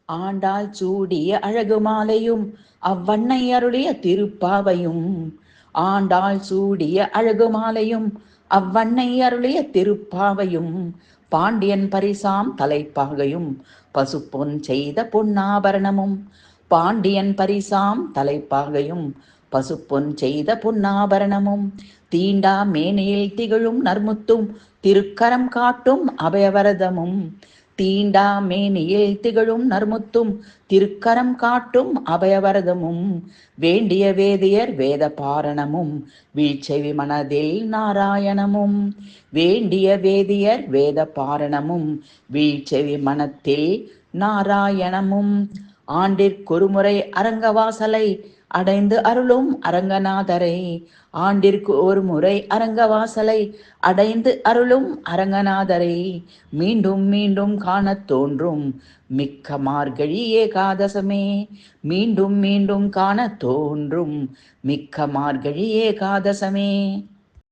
ஆண்டாள் சூடிய அழகு மாலையும் அவ்வண்ணை அருளிய திருப்பாவையும். ஆண்டாள் சூடிய அழகு மாலையும் அவ்வண்ணை அருளிய திருப்பாவையும். பாண்டியன் பரிசாம் தலைப்பாகையும் பசுப்பொன் செய்த பொன்னாபரணமும். பாண்டியன் பரிசாம் தலைப்பாகையும் பசுப்பொன் செய்த பொன்னாபரணமும். தீண்டா மேனியில் திகழும் நர்முத்தும் திருக்கரம் காட்டும் அபயவரதமும். தீண்டா மேனியில் திகழும் நர்முத்தும் திருக்கரம் காட்டும் அபயவரதமும். வேண்டிய வேதியர் வேத பாரணமும் வீழ்ச்செவி மனதில் நாராயணமும். வேண்டிய வேதியர் வேத பாரணமும் வீழ்ச்செவி மனத்தில் நாராயணமும். ஆண்டிற்கொருமுறை அரங்கவாசலை அடைந்து அருளும் அரங்கநாதரை. ஆண்டிற்கு ஒரு முறை அரங்கவாசலை அடைந்து அருளும் அரங்கநாதரை. மீண்டும் மீண்டும் காணத் தோன்றும் மிக்க மார்கழி ஏகாதசமே. மீண்டும் மீண்டும் காணத் தோன்றும் மிக்க மார்கழி ஏகாதசமே.